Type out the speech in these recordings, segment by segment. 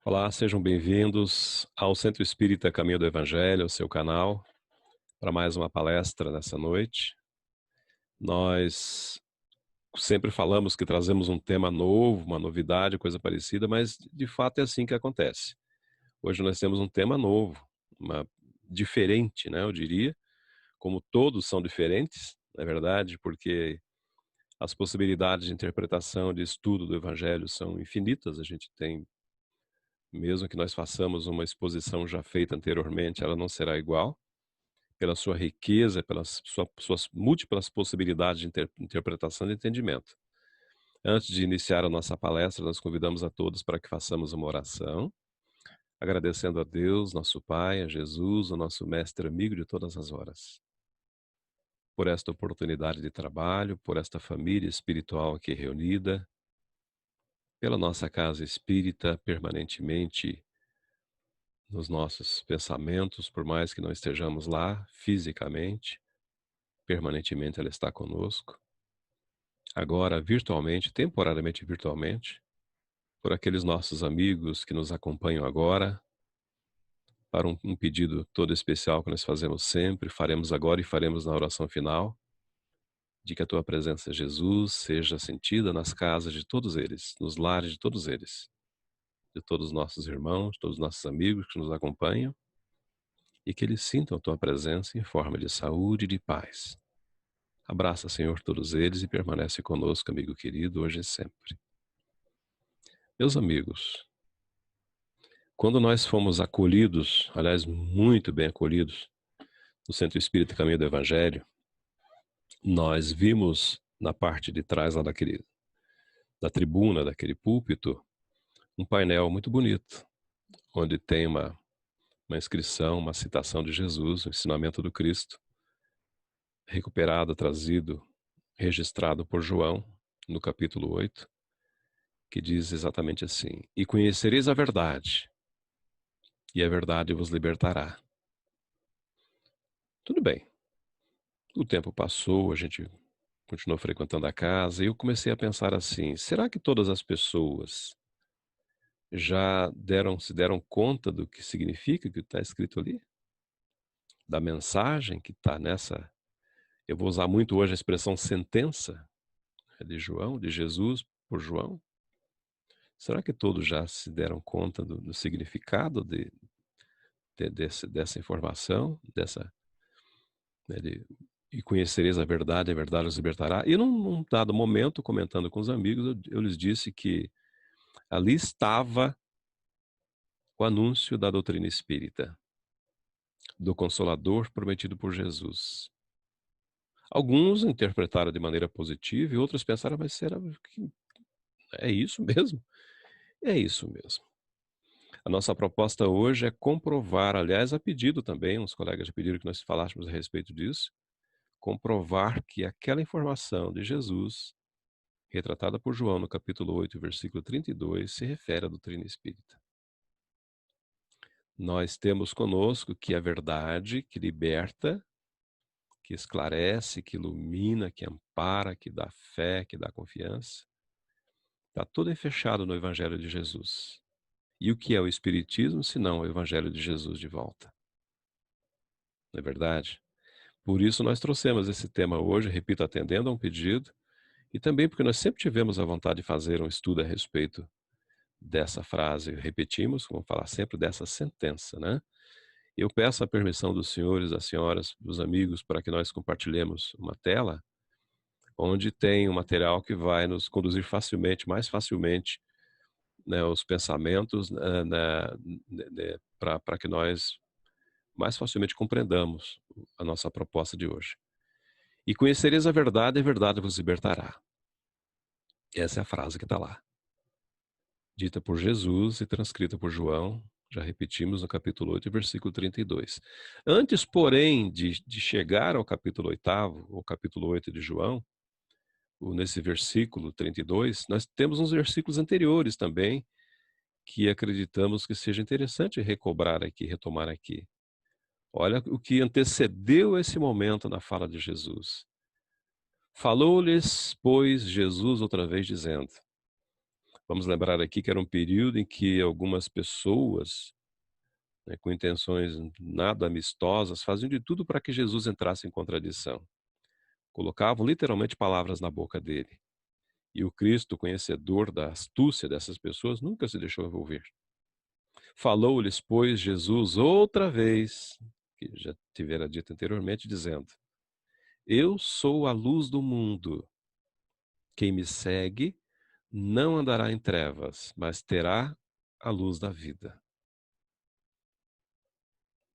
Olá, sejam bem-vindos ao Centro Espírita Caminho do Evangelho, o seu canal, para mais uma palestra nessa noite. Nós sempre falamos que trazemos um tema novo, uma novidade, coisa parecida, mas de fato é assim que acontece. Hoje nós temos um tema novo, diferente, né, eu diria, como todos são diferentes, na verdade, porque as possibilidades de interpretação, de estudo do Evangelho são infinitas. A gente tem, mesmo que nós façamos uma exposição já feita anteriormente, ela não será igual, pela sua riqueza, pelas suas múltiplas possibilidades de interpretação e entendimento. Antes de iniciar a nossa palestra, nós convidamos a todos para que façamos uma oração, agradecendo a Deus, nosso Pai, a Jesus, o nosso mestre amigo de todas as horas, por esta oportunidade de trabalho, por esta família espiritual aqui reunida, pela nossa casa espírita permanentemente nos nossos pensamentos, por mais que não estejamos lá fisicamente, permanentemente ela está conosco. Agora virtualmente, temporariamente virtualmente, por aqueles nossos amigos que nos acompanham agora, para um pedido todo especial que nós fazemos sempre, faremos agora e faremos na oração final, de que a tua presença, Jesus, seja sentida nas casas de todos eles, nos lares de todos eles, de todos os nossos irmãos, todos os nossos amigos que nos acompanham, e que eles sintam a tua presença em forma de saúde e de paz. Abraça, Senhor, todos eles e permanece conosco, amigo querido, hoje e sempre. Meus amigos, quando nós fomos acolhidos, aliás, muito bem acolhidos, no Centro Espírita Caminho do Evangelho, nós vimos na parte de trás lá da tribuna, daquele púlpito, um painel muito bonito, onde tem uma inscrição, uma citação de Jesus, o ensinamento do Cristo, recuperado, trazido, registrado por João, no capítulo 8, que diz exatamente assim: E conhecereis a verdade, e a verdade vos libertará. Tudo bem. O tempo passou, a gente continuou frequentando a casa e eu comecei a pensar assim: será que todas as pessoas se deram conta do que significa o que está escrito ali? Da mensagem que está nessa, eu vou usar muito hoje a expressão sentença, de João, de Jesus por João? Será que todos já se deram conta do significado dessa informação, né, e conhecereis a verdade os libertará? E num dado momento, comentando com os amigos, eu lhes disse que ali estava o anúncio da doutrina espírita, do Consolador prometido por Jesus. Alguns interpretaram de maneira positiva e outros pensaram, mas será que é isso mesmo? É isso mesmo. A nossa proposta hoje é comprovar, aliás, a pedido também, uns colegas já pediram que nós falássemos a respeito disso, comprovar que aquela informação de Jesus, retratada por João no capítulo 8, versículo 32, se refere à doutrina espírita. Nós temos conosco que a verdade que liberta, que esclarece, que ilumina, que ampara, que dá fé, que dá confiança, está tudo fechado no Evangelho de Jesus. E o que é o Espiritismo, se não o Evangelho de Jesus de volta? Não é verdade? Por isso nós trouxemos esse tema hoje, repito, atendendo a um pedido, e também porque nós sempre tivemos a vontade de fazer um estudo a respeito dessa frase. Repetimos, vamos falar sempre dessa sentença, né? Eu peço a permissão dos senhores, das senhoras, dos amigos, para que nós compartilhemos uma tela onde tem um material que vai nos conduzir facilmente, mais facilmente, né, os pensamentos, para que nós mais facilmente compreendamos a nossa proposta de hoje. E conhecereis a verdade vos libertará. Essa é a frase que está lá, dita por Jesus e transcrita por João, já repetimos no capítulo 8, versículo 32. Antes, porém, de chegar ao capítulo 8º, ou capítulo 8 de João, nesse versículo 32, nós temos uns versículos anteriores também, que acreditamos que seja interessante recobrar aqui, retomar aqui. Olha o que antecedeu esse momento na fala de Jesus. Falou-lhes, pois, Jesus outra vez dizendo: Vamos lembrar aqui que era um período em que algumas pessoas, né, com intenções nada amistosas, faziam de tudo para que Jesus entrasse em contradição. Colocavam literalmente palavras na boca dele. E o Cristo, conhecedor da astúcia dessas pessoas, nunca se deixou envolver. Falou-lhes, pois, Jesus outra vez, que já tivera dito anteriormente, dizendo: Eu sou a luz do mundo. Quem me segue não andará em trevas, mas terá a luz da vida.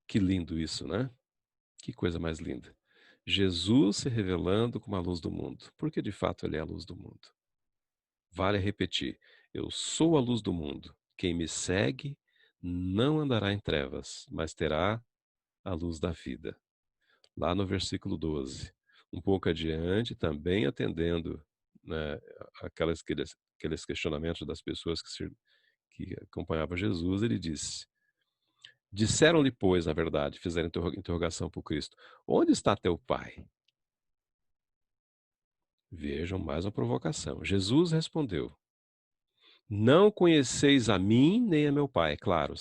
Que lindo isso, né? Que coisa mais linda. Jesus se revelando como a luz do mundo, porque de fato ele é a luz do mundo. Vale repetir: eu sou a luz do mundo. Quem me segue não andará em trevas, mas terá a luz da vida. Lá no versículo 12. Um pouco adiante, também atendendo, né, aqueles questionamentos das pessoas que acompanhavam Jesus, ele disse: Disseram-lhe, pois, na verdade, fizeram interrogação para o Cristo: Onde está teu pai? Vejam mais uma provocação. Jesus respondeu: Não conheceis a mim nem a meu pai. Claro,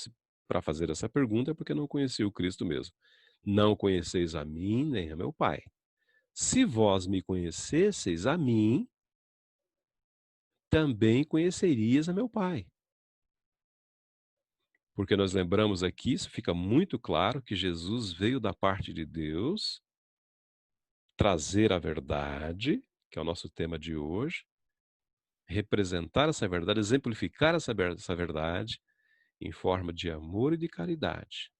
para fazer essa pergunta é porque não conhecia o Cristo mesmo. Não conheceis a mim nem a meu pai. Se vós me conhecesseis a mim, também conhecerias a meu pai. Porque nós lembramos aqui, isso fica muito claro, que Jesus veio da parte de Deus trazer a verdade, que é o nosso tema de hoje, representar essa verdade, exemplificar essa verdade em forma de amor e de caridade.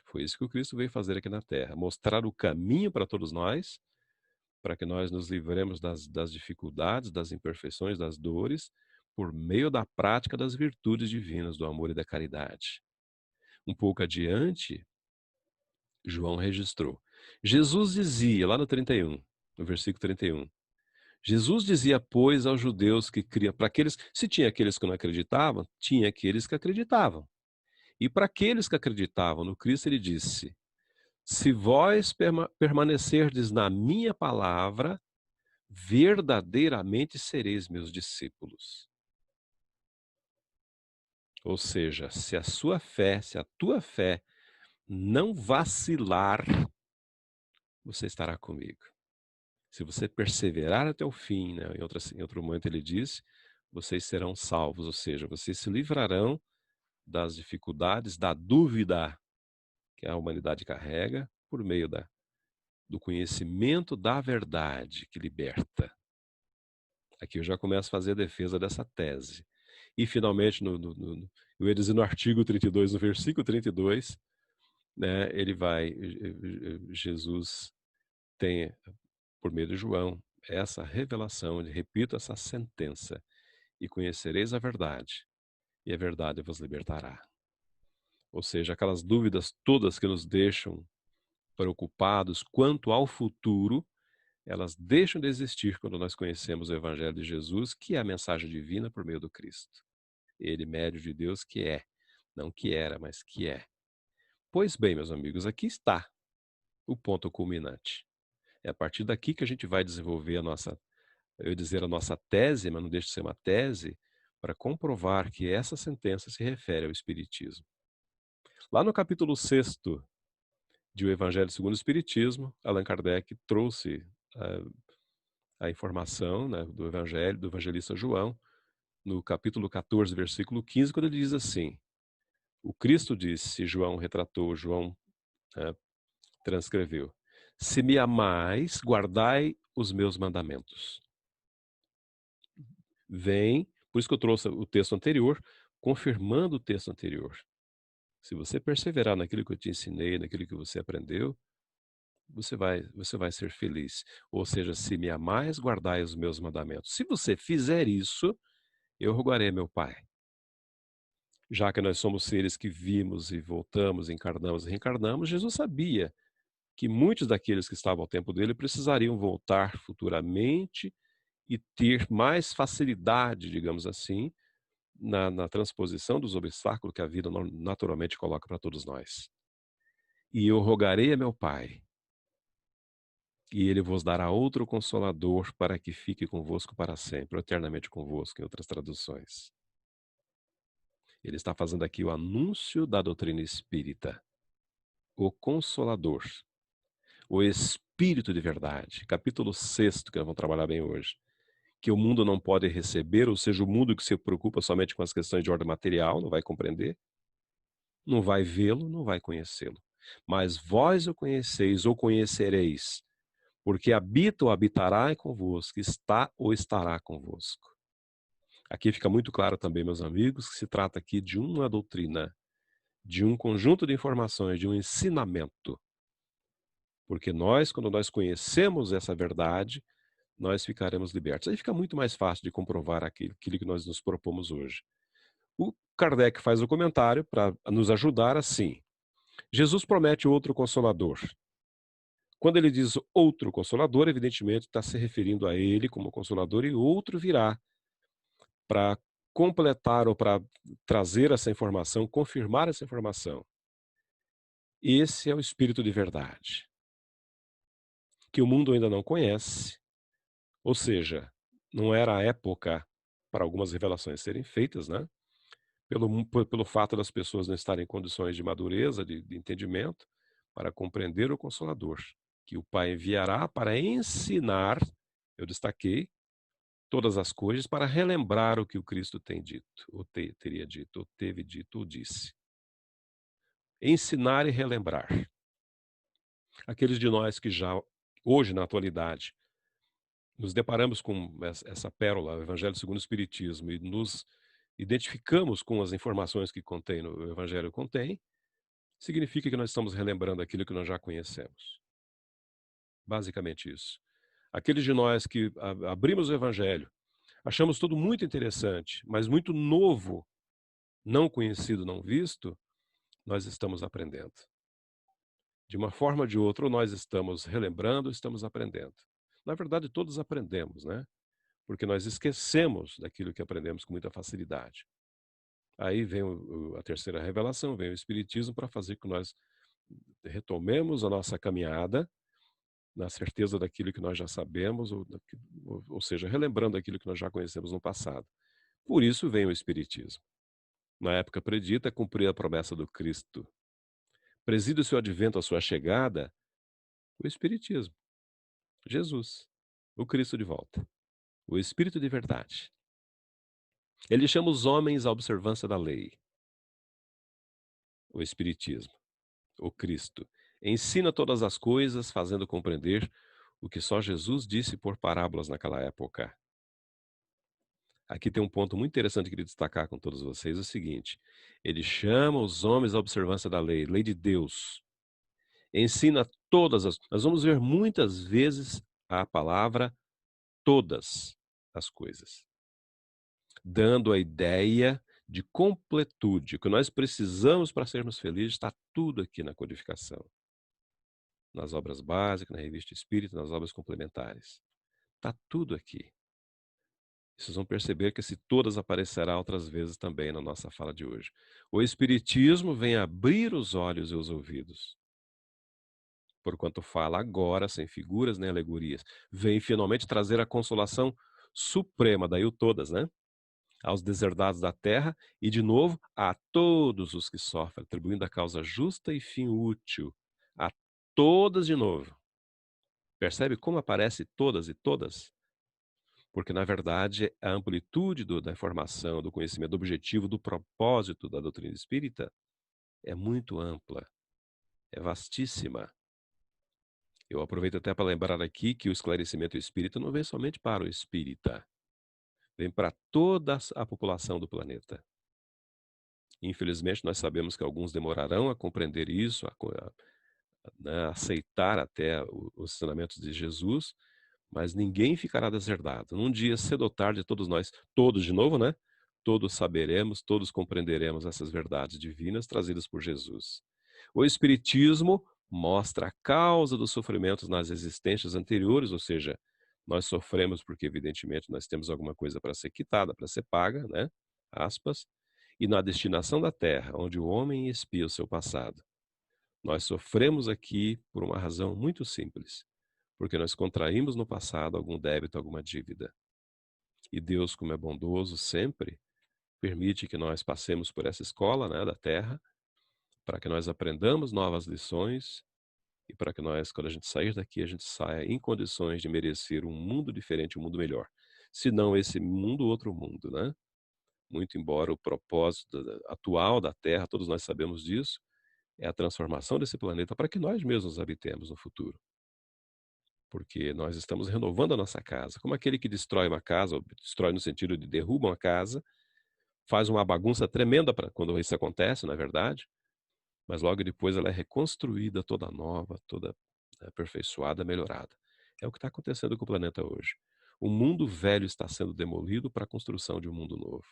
Foi isso que o Cristo veio fazer aqui na Terra, mostrar o caminho para todos nós, para que nós nos livremos das dificuldades, das imperfeições, das dores, por meio da prática das virtudes divinas, do amor e da caridade. Um pouco adiante, João registrou. Jesus dizia, lá no 31, no versículo 31, Jesus dizia, pois, aos judeus que criam, para aqueles, se tinha aqueles que não acreditavam, tinha aqueles que acreditavam. E para aqueles que acreditavam no Cristo, ele disse: Se vós permanecerdes na minha palavra, verdadeiramente sereis meus discípulos. Ou seja, se a sua fé, se a tua fé não vacilar, você estará comigo. Se você perseverar até o fim, né? Em outro momento ele diz, vocês serão salvos, ou seja, vocês se livrarão das dificuldades, da dúvida que a humanidade carrega por meio do conhecimento da verdade que liberta. Aqui eu já começo a fazer a defesa dessa tese. E, finalmente, eu ia dizer no artigo 32, no versículo 32, né, Jesus tem, por meio de João, essa revelação, repito essa sentença: e conhecereis a verdade, e a verdade vos libertará. Ou seja, aquelas dúvidas todas que nos deixam preocupados quanto ao futuro, elas deixam de existir quando nós conhecemos o Evangelho de Jesus, que é a mensagem divina por meio do Cristo. Ele, médio de Deus, que é, não que era, mas que é. Pois bem, meus amigos, aqui está o ponto culminante. É a partir daqui que a gente vai desenvolver eu ia dizer a nossa tese, mas não deixa de ser uma tese, para comprovar que essa sentença se refere ao Espiritismo. Lá no capítulo 6º de O Evangelho segundo o Espiritismo, Allan Kardec trouxe a informação, né, do Evangelho, do evangelista João, no capítulo 14, versículo 15, quando ele diz assim: o Cristo disse, João retratou, João transcreveu: Se me amais, guardai os meus mandamentos. Vem, por isso que eu trouxe o texto anterior, confirmando o texto anterior. Se você perseverar naquilo que eu te ensinei, naquilo que você aprendeu, você vai ser feliz. Ou seja, se me amais, guardai os meus mandamentos. Se você fizer isso, eu rogarei a meu Pai. Já que nós somos seres que vimos e voltamos, encarnamos e reencarnamos, Jesus sabia que muitos daqueles que estavam ao tempo dele precisariam voltar futuramente e ter mais facilidade, digamos assim, na transposição dos obstáculos que a vida naturalmente coloca para todos nós. E eu rogarei a meu Pai E ele vos dará outro Consolador para que fique convosco para sempre, ou eternamente convosco, em outras traduções. Ele está fazendo aqui o anúncio da doutrina espírita, o Consolador, o Espírito de verdade, capítulo 6º, que nós vamos trabalhar bem hoje, que o mundo não pode receber, ou seja, o mundo que se preocupa somente com as questões de ordem material, não vai compreender, não vai vê-lo, não vai conhecê-lo. Mas vós o conheceis ou conhecereis, porque habita ou habitará convosco, está ou estará convosco. Aqui fica muito claro também, meus amigos, que se trata aqui de uma doutrina, de um conjunto de informações, de um ensinamento. Porque nós, quando nós conhecemos essa verdade, nós ficaremos libertos. Aí fica muito mais fácil de comprovar aquilo que nós nos propomos hoje. O Kardec faz o comentário para nos ajudar assim. Jesus promete outro Consolador. Quando ele diz outro Consolador, evidentemente está se referindo a ele como Consolador, e outro virá para completar ou para trazer essa informação, confirmar essa informação. Esse é o Espírito de verdade, que o mundo ainda não conhece, ou seja, não era a época para algumas revelações serem feitas, né? Pelo fato das pessoas não estarem em condições de madureza, de entendimento, para compreender o Consolador, que o Pai enviará para ensinar, eu destaquei, todas as coisas, para relembrar o que o Cristo tem dito, ou teria dito, ou teve dito, ou disse. Ensinar e relembrar. Aqueles de nós que já, hoje, na atualidade, nos deparamos com essa pérola, o Evangelho segundo o Espiritismo, e nos identificamos com as informações que contém o Evangelho contém, significa que nós estamos relembrando aquilo que nós já conhecemos. Basicamente isso. Aqueles de nós que abrimos o Evangelho, achamos tudo muito interessante, mas muito novo, não conhecido, não visto, nós estamos aprendendo. De uma forma ou de outra, ou nós estamos relembrando, ou estamos aprendendo. Na verdade, todos aprendemos, né? Porque nós esquecemos daquilo que aprendemos com muita facilidade. Aí vem a terceira revelação, vem o Espiritismo para fazer com que nós retomemos a nossa caminhada na certeza daquilo que nós já sabemos, ou seja, relembrando aquilo que nós já conhecemos no passado. Por isso vem o Espiritismo. Na época predita, cumprir a promessa do Cristo. Preside o seu advento, a sua chegada, o Espiritismo. Jesus, o Cristo de volta, o Espírito de verdade. Ele chama os homens à observância da lei, o Espiritismo, o Cristo. Ensina todas as coisas, fazendo compreender o que só Jesus disse por parábolas naquela época. Aqui tem um ponto muito interessante que eu queria destacar com todos vocês, é o seguinte: ele chama os homens à observância da lei, lei de Deus. Ensina todas as... Nós vamos ver muitas vezes a palavra todas as coisas, dando a ideia de completude. O que nós precisamos para sermos felizes está tudo aqui na codificação. Nas obras básicas, na revista espírita, nas obras complementares. Está tudo aqui. Vocês vão perceber que esse todas aparecerá outras vezes também na nossa fala de hoje. O Espiritismo vem abrir os olhos e os ouvidos. Porquanto fala agora, sem figuras nem alegorias. Vem finalmente trazer a consolação suprema, daí o todas, né? Aos deserdados da terra e, de novo, a todos os que sofrem, atribuindo a causa justa e fim útil. A todas de novo. Percebe como aparece todas e todas? Porque, na verdade, a amplitude da informação, do conhecimento, do objetivo, do propósito da doutrina espírita é muito ampla, é vastíssima. Eu aproveito até para lembrar aqui que o esclarecimento espírita não vem somente para o espírita, vem para toda a população do planeta. Infelizmente, nós sabemos que alguns demorarão a compreender isso, né, aceitar até os ensinamentos de Jesus, mas ninguém ficará deserdado. Num dia, cedo ou tarde, todos nós, todos de novo, né? Todos saberemos, todos compreenderemos essas verdades divinas trazidas por Jesus. O Espiritismo mostra a causa dos sofrimentos nas existências anteriores, ou seja, nós sofremos porque, evidentemente, nós temos alguma coisa para ser quitada, para ser paga, né? Aspas. E na destinação da terra, onde o homem expia o seu passado. Nós sofremos aqui por uma razão muito simples, porque nós contraímos no passado algum débito, alguma dívida. E Deus, como é bondoso sempre, permite que nós passemos por essa escola, né, da terra, para que nós aprendamos novas lições e para que nós, quando a gente sair daqui, a gente saia em condições de merecer um mundo diferente, um mundo melhor. Se não esse mundo, outro mundo, né? Muito embora o propósito atual da Terra, todos nós sabemos disso, é a transformação desse planeta para que nós mesmos habitemos no futuro. Porque nós estamos renovando a nossa casa. Como aquele que destrói uma casa, ou destrói no sentido de derruba uma casa, faz uma bagunça tremenda quando isso acontece, não é verdade? Mas logo depois ela é reconstruída toda nova, toda aperfeiçoada, melhorada. É o que está acontecendo com o planeta hoje. O mundo velho está sendo demolido para a construção de um mundo novo.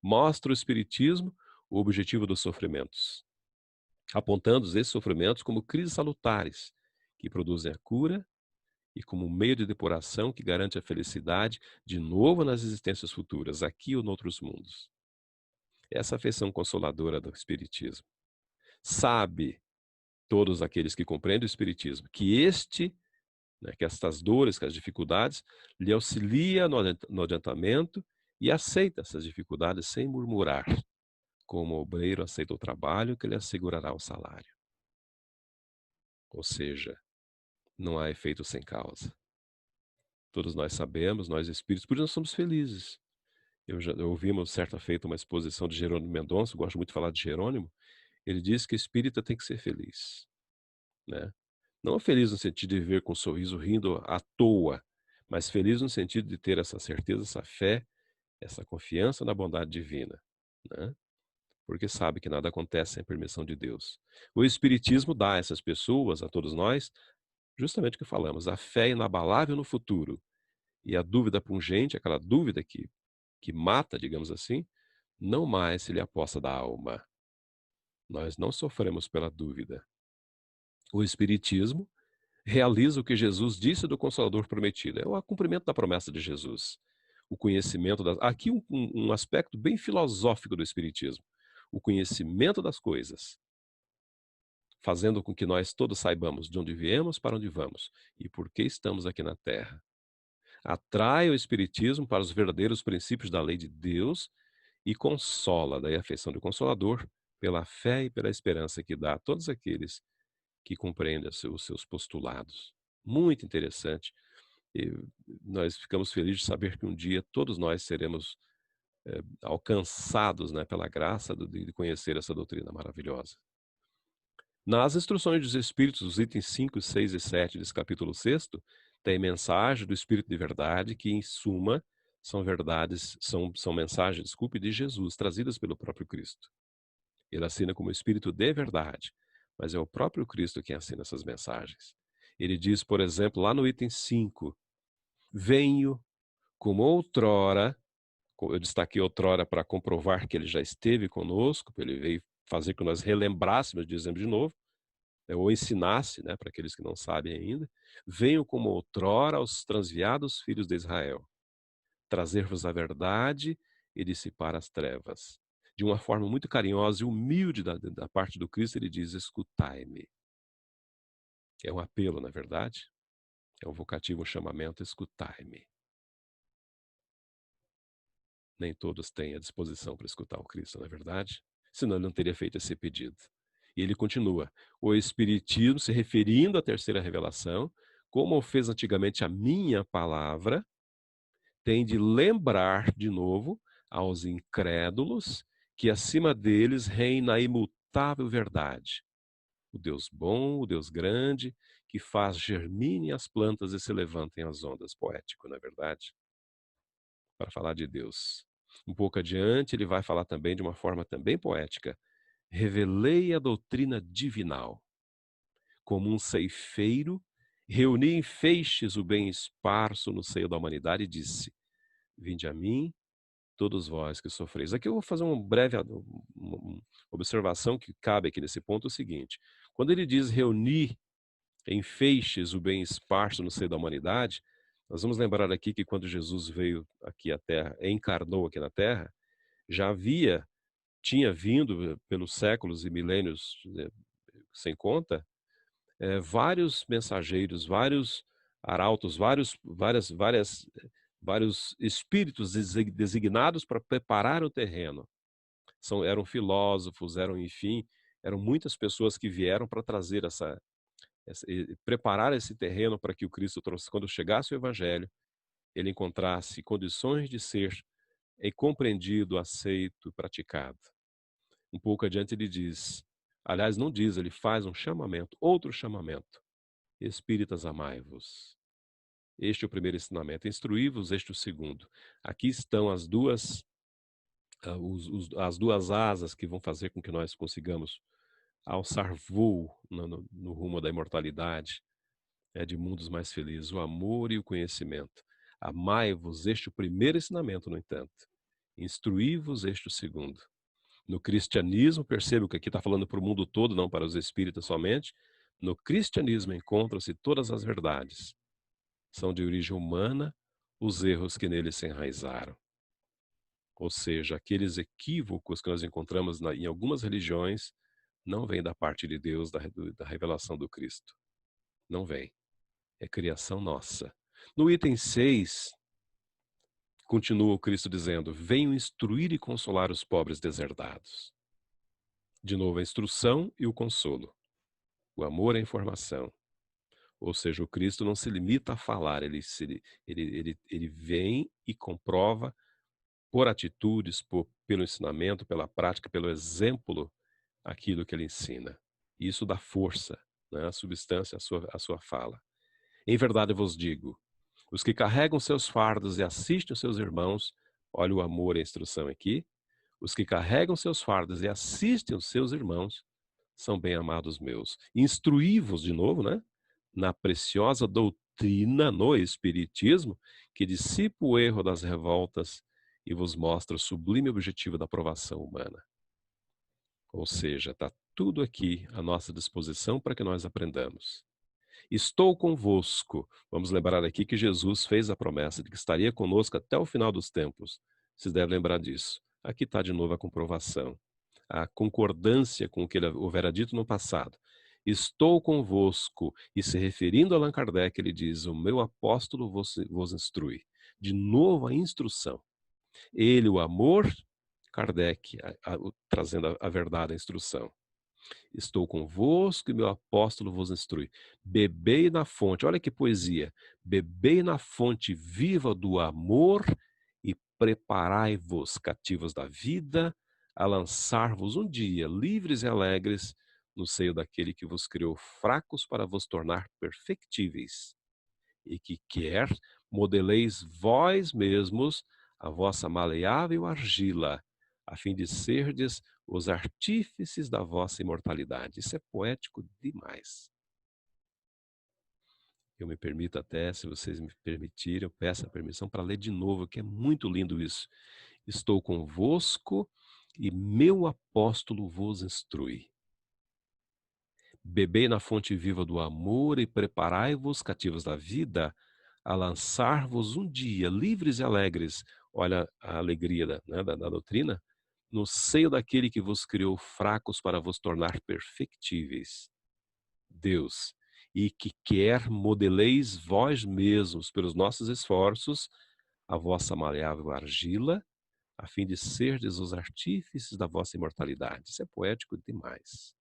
Mostra o Espiritismo o objetivo dos sofrimentos, apontando esses sofrimentos como crises salutares, que produzem a cura e como meio de depuração que garante a felicidade de novo nas existências futuras, aqui ou noutros mundos. Essa é a afeição consoladora do Espiritismo. Sabe todos aqueles que compreendem o Espiritismo que que estas dores, que as dificuldades, lhe auxilia no adiantamento e aceita essas dificuldades sem murmurar, como o obreiro aceita o trabalho que lhe assegurará o salário. Ou seja, não há efeito sem causa. Todos nós sabemos, nós espíritos, por isso nós somos felizes. Eu ouvimos certa feita uma exposição de Jerônimo Mendonça, eu gosto muito de falar de Jerônimo, ele diz que espírita tem que ser feliz, né? Não feliz no sentido de viver com um sorriso rindo à toa, mas feliz no sentido de ter essa certeza, essa fé, essa confiança na bondade divina, né? Porque sabe que nada acontece sem permissão de Deus. O Espiritismo dá a essas pessoas, a todos nós, justamente o que falamos, a fé inabalável no futuro e a dúvida pungente, aquela dúvida que mata, digamos assim, não mais se lhe aposta da alma. Nós não sofremos pela dúvida. O Espiritismo realiza o que Jesus disse do Consolador prometido. É o cumprimento da promessa de Jesus. O conhecimento das... Aqui um aspecto bem filosófico do Espiritismo. O conhecimento das coisas, fazendo com que nós todos saibamos de onde viemos, para onde vamos e por que estamos aqui na Terra. Atrai o Espiritismo para os verdadeiros princípios da lei de Deus e consola, daí a afeição do Consolador, pela fé e pela esperança que dá a todos aqueles que compreendem os seus postulados. Muito interessante. E nós ficamos felizes de saber que um dia todos nós seremos alcançados, né, pela graça de conhecer essa doutrina maravilhosa. Nas instruções dos Espíritos, os itens 5, 6 e 7 desse capítulo 6º, tem mensagem do Espírito de verdade que, em suma, são verdades, são mensagens, desculpe, de Jesus, trazidas pelo próprio Cristo. Ele assina como Espírito de verdade, mas é o próprio Cristo quem assina essas mensagens. Ele diz, por exemplo, lá no item 5, venho como outrora, eu destaquei outrora para comprovar que ele já esteve conosco, ele veio fazer que nós relembrássemos, dizemos de novo, ou ensinasse, né, para aqueles que não sabem ainda, venho como outrora aos transviados filhos de Israel, trazer-vos a verdade e dissipar as trevas. De uma forma muito carinhosa e humilde da parte do Cristo, ele diz, escutai-me. É um apelo, na verdade, é um vocativo, um chamamento, escutai-me. Nem todos têm a disposição para escutar o Cristo, não é verdade? Senão ele não teria feito esse pedido. E ele continua, o Espiritismo, se referindo à terceira revelação, como o fez antigamente a minha palavra, tem de lembrar de novo aos incrédulos que acima deles reina a imutável verdade. O Deus bom, o Deus grande, que faz germinem as plantas e se levantem as ondas. Poético, não é verdade? Para falar de Deus. Um pouco adiante, ele vai falar também de uma forma também poética. Revelei a doutrina divinal. Como um ceifeiro, reuni em feixes o bem esparso no seio da humanidade e disse, vinde a mim, todos vós que sofreis. Aqui eu vou fazer uma breve observação que cabe aqui nesse ponto, é o seguinte. Quando ele diz reunir em feixes o bem esparso no seio da humanidade, nós vamos lembrar aqui que quando Jesus veio aqui à Terra, encarnou aqui na Terra, já tinha vindo pelos séculos e milênios sem conta, vários mensageiros, vários arautos, vários espíritos designados para preparar o terreno. Eram filósofos, enfim, eram muitas pessoas que vieram para trazer preparar esse terreno para que o Cristo trouxe. Quando chegasse o Evangelho, ele encontrasse condições de ser compreendido, aceito, praticado. Um pouco adiante ele diz, aliás, não diz, ele faz um chamamento, outro chamamento. Espíritas, amai-vos. Este é o primeiro ensinamento. Instruí-vos, este é o segundo. Aqui estão as duas asas que vão fazer com que nós consigamos alçar voo no rumo da imortalidade, de mundos mais felizes, o amor e o conhecimento. Amai-vos, este é o primeiro ensinamento, no entanto. Instruí-vos, este é o segundo. No cristianismo, percebo que aqui está falando para o mundo todo, não para os espíritas somente. No cristianismo encontram-se todas as verdades. São de origem humana os erros que nele se enraizaram. Ou seja, aqueles equívocos que nós encontramos em algumas religiões não vêm da parte de Deus, da revelação do Cristo. Não vem. É criação nossa. No item 6, continua o Cristo dizendo, venho instruir e consolar os pobres deserdados. De novo, a instrução e o consolo. O amor é a informação. Ou seja, o Cristo não se limita a falar, ele vem e comprova por atitudes, pelo ensinamento, pela prática, pelo exemplo, aquilo que ele ensina. Isso dá força, né, a substância, a sua fala. Em verdade eu vos digo, os que carregam seus fardos e assistem os seus irmãos, olha o amor e a instrução aqui, os que carregam seus fardos e assistem os seus irmãos, são bem-amados meus. Instruí-vos, de novo, né, na preciosa doutrina no Espiritismo, que dissipa o erro das revoltas e vos mostra o sublime objetivo da aprovação humana. Ou seja, está tudo aqui à nossa disposição para que nós aprendamos. Estou convosco. Vamos lembrar aqui que Jesus fez a promessa de que estaria conosco até o final dos tempos. Vocês devem lembrar disso. Aqui está de novo a comprovação. A concordância com o que ele houvera dito no passado. Estou convosco. E se referindo a Allan Kardec, ele diz, o meu apóstolo vos instrui. De novo a instrução. Ele, o amor, Kardec, trazendo a verdade, a instrução. Estou convosco e meu apóstolo vos instrui. Bebei na fonte, olha que poesia. Bebei na fonte viva do amor e preparai-vos, cativos da vida, a lançar-vos um dia, livres e alegres, no seio daquele que vos criou fracos para vos tornar perfectíveis. E que quer modeleis vós mesmos a vossa maleável argila, a fim de serdes os artífices da vossa imortalidade. Isso é poético demais. Eu me permito até, se vocês me permitirem, eu peço a permissão para ler de novo, que é muito lindo isso. Estou convosco e meu apóstolo vos instrui. Bebei na fonte viva do amor e preparai-vos, cativos da vida, a lançar-vos um dia, livres e alegres, olha a alegria da doutrina, no seio daquele que vos criou fracos para vos tornar perfectíveis. Deus, e que quer modeleis vós mesmos, pelos nossos esforços, a vossa maleável argila, a fim de serdes os artífices da vossa imortalidade. Isso é poético demais.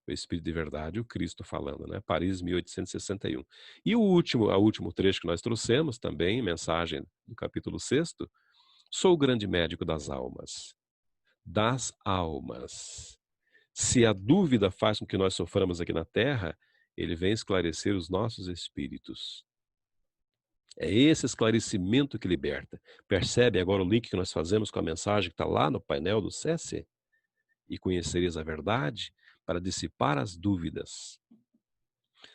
O Espírito de Verdade, o Cristo falando, né? Paris, 1861. E o último trecho que nós trouxemos, também, mensagem do capítulo 6, sou o grande médico das almas. Das almas. Se a dúvida faz com que nós soframos aqui na Terra, ele vem esclarecer os nossos espíritos. É esse esclarecimento que liberta. Percebe agora o link que nós fazemos com a mensagem que está lá no painel do SESI? E conhecereis a verdade para dissipar as dúvidas.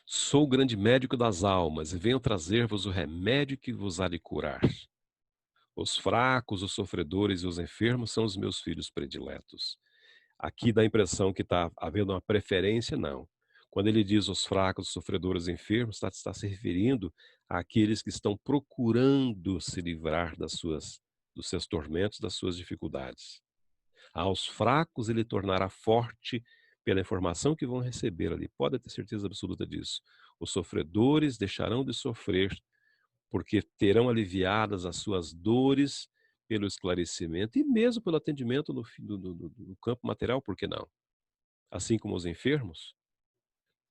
Sou o grande médico das almas e venho trazer-vos o remédio que vos há de curar. Os fracos, os sofredores e os enfermos são os meus filhos prediletos. Aqui dá a impressão que está havendo uma preferência, não. Quando ele diz os fracos, os sofredores e enfermos, está se referindo àqueles que estão procurando se livrar dos seus tormentos, das suas dificuldades. Aos fracos ele tornará forte pela informação que vão receber ali. Pode ter certeza absoluta disso. Os sofredores deixarão de sofrer, porque terão aliviadas as suas dores pelo esclarecimento e mesmo pelo atendimento no campo material, por que não? Assim como os enfermos,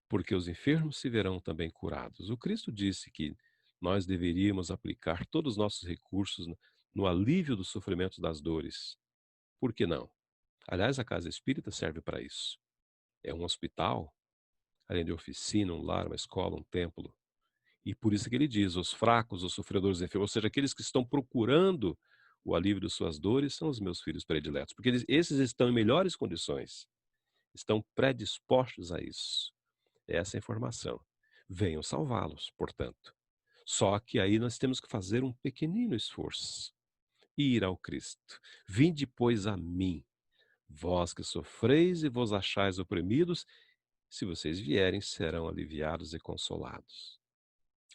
porque os enfermos se verão também curados. O Cristo disse que nós deveríamos aplicar todos os nossos recursos no alívio dos sofrimentos das dores. Por que não? Aliás, a casa espírita serve para isso. É um hospital, além de oficina, um lar, uma escola, um templo. E por isso que ele diz, os fracos, os sofredores enfermos, ou seja, aqueles que estão procurando o alívio de suas dores, são os meus filhos prediletos, porque esses estão em melhores condições, estão predispostos a isso. Essa é a informação. Venham salvá-los, portanto. Só que aí nós temos que fazer um pequenino esforço. Ir ao Cristo. Vinde, pois, a mim, vós que sofreis e vos achais oprimidos, se vocês vierem, serão aliviados e consolados.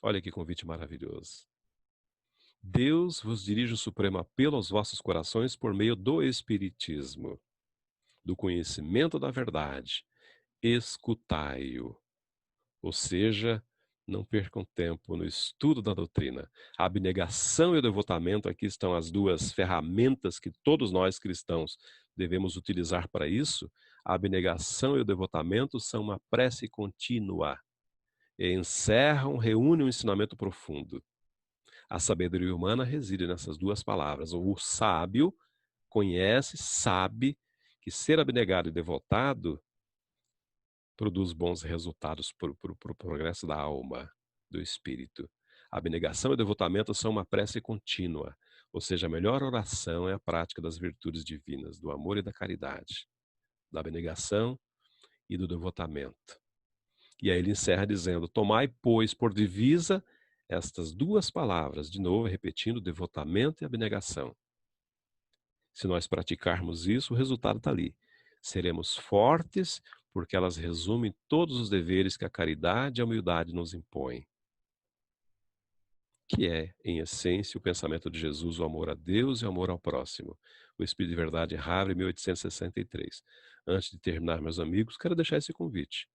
Olha que convite maravilhoso. Deus vos dirige o supremo apelo aos vossos corações por meio do Espiritismo, do conhecimento da verdade. Escutai-o. Ou seja, não percam tempo no estudo da doutrina. A abnegação e o devotamento, aqui estão as duas ferramentas que todos nós cristãos devemos utilizar para isso. A abnegação e o devotamento são uma prece contínua. E encerram, reúnem um ensinamento profundo. A sabedoria humana reside nessas duas palavras. O sábio conhece, sabe que ser abnegado e devotado produz bons resultados para o progresso da alma, do espírito. A abnegação e o devotamento são uma prece contínua, ou seja, a melhor oração é a prática das virtudes divinas, do amor e da caridade, da abnegação e do devotamento. E aí ele encerra dizendo, tomai, pois, por divisa estas duas palavras, de novo repetindo, devotamento e abnegação. Se nós praticarmos isso, o resultado está ali. Seremos fortes, porque elas resumem todos os deveres que a caridade e a humildade nos impõem, que é, em essência, o pensamento de Jesus, o amor a Deus e o amor ao próximo. O Espírito de Verdade, Havre, 1863. Antes de terminar, meus amigos, quero deixar esse convite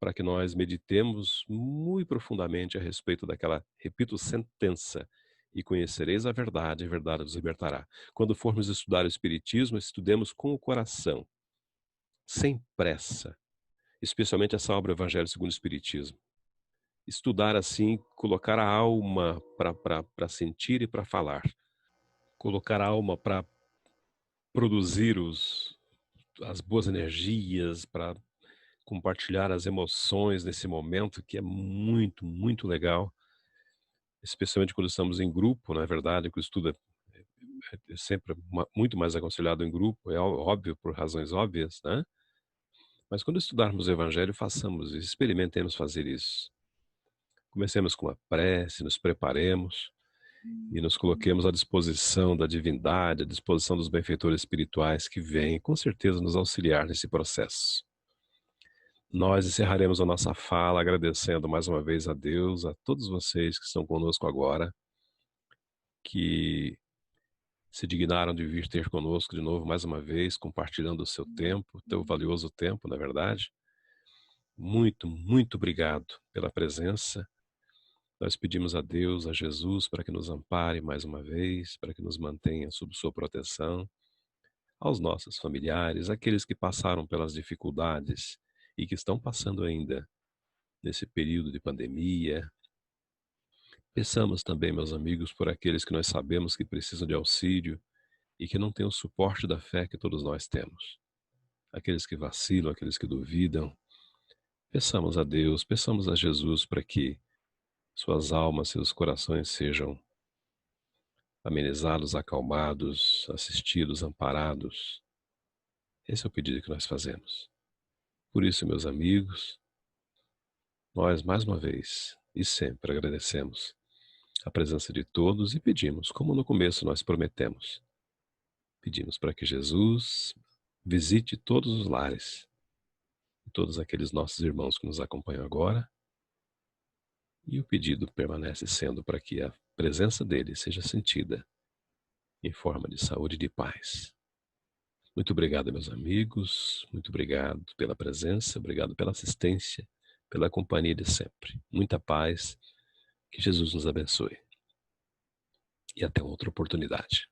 para que nós meditemos muito profundamente a respeito daquela, repito, sentença, e conhecereis a verdade vos libertará. Quando formos estudar o Espiritismo, estudemos com o coração, sem pressa, especialmente essa obra Evangelho segundo o Espiritismo. Estudar assim, colocar a alma para sentir e para falar, colocar a alma para produzir as boas energias, para compartilhar as emoções nesse momento, que é muito, muito legal, especialmente quando estamos em grupo, não é verdade, que o estudo é sempre muito mais aconselhado em grupo, é óbvio, por razões óbvias, né? Mas quando estudarmos o Evangelho, façamos isso, experimentemos fazer isso. Comecemos com a prece, nos preparemos e nos coloquemos à disposição da divindade, à disposição dos benfeitores espirituais que vêm, com certeza, nos auxiliar nesse processo. Nós encerraremos a nossa fala agradecendo mais uma vez a Deus, a todos vocês que estão conosco agora, que se dignaram de vir ter conosco de novo mais uma vez, compartilhando o seu tempo, teu valioso tempo, na verdade. Muito, muito obrigado pela presença. Nós pedimos a Deus, a Jesus, para que nos ampare mais uma vez, para que nos mantenha sob sua proteção, aos nossos familiares, aqueles que passaram pelas dificuldades e que estão passando ainda nesse período de pandemia. Peçamos também, meus amigos, por aqueles que nós sabemos que precisam de auxílio e que não têm o suporte da fé que todos nós temos. Aqueles que vacilam, aqueles que duvidam. Peçamos a Deus, peçamos a Jesus para que suas almas, seus corações sejam amenizados, acalmados, assistidos, amparados. Esse é o pedido que nós fazemos. Por isso, meus amigos, nós mais uma vez e sempre agradecemos a presença de todos e pedimos, como no começo nós prometemos, pedimos para que Jesus visite todos os lares, todos aqueles nossos irmãos que nos acompanham agora, e o pedido permanece sendo para que a presença dele seja sentida em forma de saúde e de paz. Muito obrigado, meus amigos. Muito obrigado pela presença, obrigado pela assistência, pela companhia de sempre. Muita paz. Que Jesus nos abençoe. E até outra oportunidade.